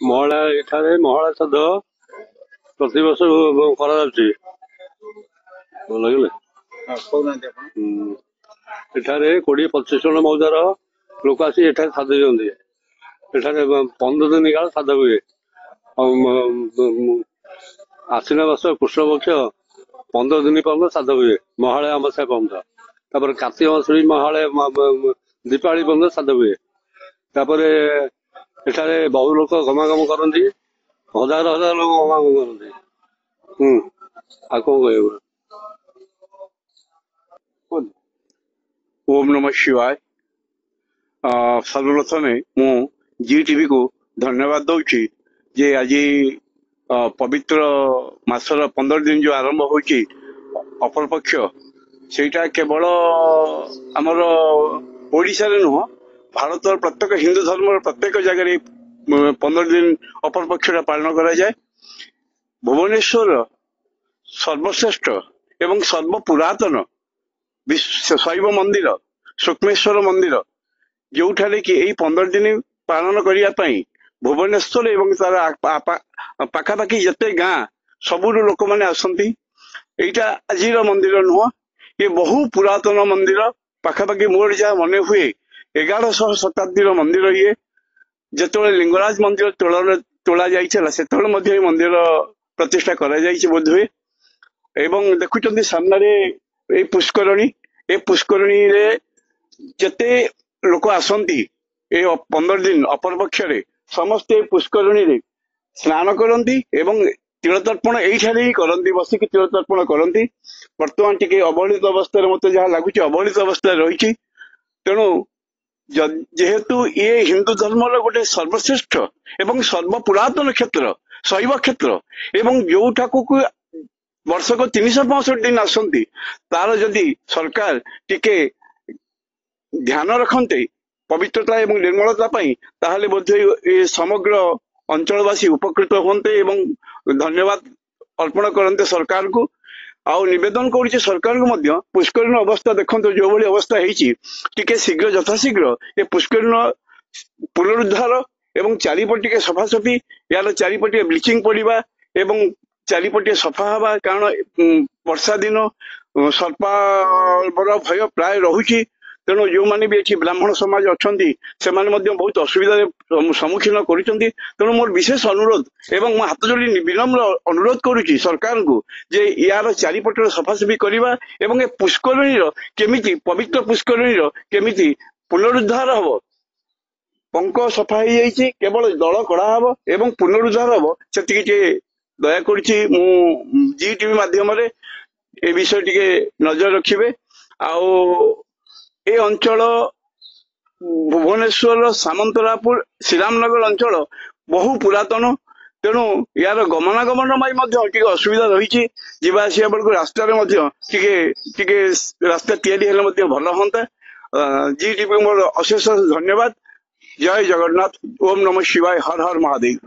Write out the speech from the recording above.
ମହଳା ଏଠାରେ ମହଳା ଶ୍ରାଦ୍ଧ ପ୍ରତିବର୍ଷ କରାଯାଉଛି। ଏଠାରେ 20-25 ଜଣ ମୌଜାର ଲୋକ ଆସି ଏଠାରେ ଶ୍ରାଦ୍ଧ ଦିଅନ୍ତି। ଏଠାରେ 15 ଦିନ କାଳ ଶ୍ରାଦ୍ଧ ହୁଏ। ଆଶ୍ଵିନ ମାସ କୃଷ୍ଣ ପକ୍ଷ 15 ଦିନ ପର୍ଯ୍ୟନ୍ତ ଶ୍ରାଦ୍ଧ ହୁଏ, ମହାଳୟ ଅମାବାସ୍ୟା ପର୍ଯ୍ୟନ୍ତ। ତାପରେ କାର୍ତ୍ତିକ ମାସ ବି ମହାଳୟ ଦୀପାବଳି ପର୍ଯ୍ୟନ୍ତ ଶ୍ରାଦ୍ଧ ହୁଏ। ତାପରେ ଏଠାରେ ବହୁ ଲୋକ ଗମାଗମ କରନ୍ତି, ହଜାର ହଜାର ଲୋକ ଗମାଗମ କରନ୍ତି। ଆଉ କଣ କହିବ? ओम नमः शिवाय। सर्वप्रथमे मु जी टीवी को धन्यवाद दौची जे आज पवित्र मासर 15 दिन जो आरंभ होची अपर पक्ष सेटा केवल आमर ओडिशा रे नुह भारत प्रत्येक हिंदू धर्म प्रत्येक जगह 15 दिन अपर पक्ष पालन करा जाए। भुवनेश्वर सर्वश्रेष्ठ एवं सर्व पुरातन शैव मंदिर सूक्ष्मेश्वर मंदिर जोठारे कि यही 15 दिन पालन करने भुवनेश्वर एवं तार पाखापाखि जिते गाँ सबू लोक मैंने आसती। यहाँ आज मंदिर नुह ये बहु पुरातन मंदिर पाखापाखि मोर जहाँ मन हुए 1100 शताब्दी मंदिर ये जिते लिंगराज मंदिर तोला जाइला से मंदिर प्रतिष्ठा करा बोध हुए। एवं देखुं सामने पुष्करणी ए पुष्करणी रे जते लोक आसती 15 दिन अपर पक्ष समस्ते पुष्करणी रे स्नान करती एवं तिलतर्पण यही ही करती, बसिक तिलतर्पण करती। बर्तमान टिके अवहेलित अवस्था मत जहाँ लगुच अवहेलित अवस्था रही। तेणु जेहेतु ये हिंदू धर्म गोटे सर्वश्रेष्ठ एवं सर्वपुरातन क्षेत्र शैव क्षेत्र एवं जो ठाकुर वर्ष को 365 दिन आसती तार जदि सरकार टिके ध्यान रखते पवित्रता एवं निर्मलता ताहले बोधे समग्र अंचलवासी उपकृत होते एवं धन्यवाद अर्पण करते सरकार को। आउ निवेदन करुचे सरकार को पुष्करीण अवस्था देखो जो भाई अवस्था टिके शीघ्र यथाशीघ्र ये पुष्करीण पुनरुद्धार एवं चारिपटे सफासफी यार चारिपटे ब्लीचिंग पड़ा एवं चारिपटे सफा हवा कारण वर्षा दिन सर्पार भय प्राय रहुची। तेणु जो मैंने भी ये ब्राह्मण समाज अच्छा से बहुत असुविधा सम्मुखीन करुँच। तेणु मोर विशेष अनुरोध एवं मो हाथ जोड़ी विनम्र अनुरोध करुच्ची सरकार को जे यार चारिपटर सफासफी करवा एवं पुष्करणी केमिति पवित्र पुष्करणी केमिति पुनरुद्धार हम पंक सफा हो जाइए केवल दल कड़ा हम एवं पुनरुद्धार हम से दया करुच्ची मु जी टीवी माध्यम ए विषय टिके नजर रखिए। आउ ए अंचल भुवनेश्वर सामंतरापुर श्रीरामनगर अंचल बहु पुरातन। तेणु यार गमनागमन असुविधा रही जावासिया बेलू रास्तार रास्ता या भल हाँ। जी टीवी मोर अशेष धन्यवाद। जय जगन्नाथ। ओम नमः शिवाय। हर हर महादेव।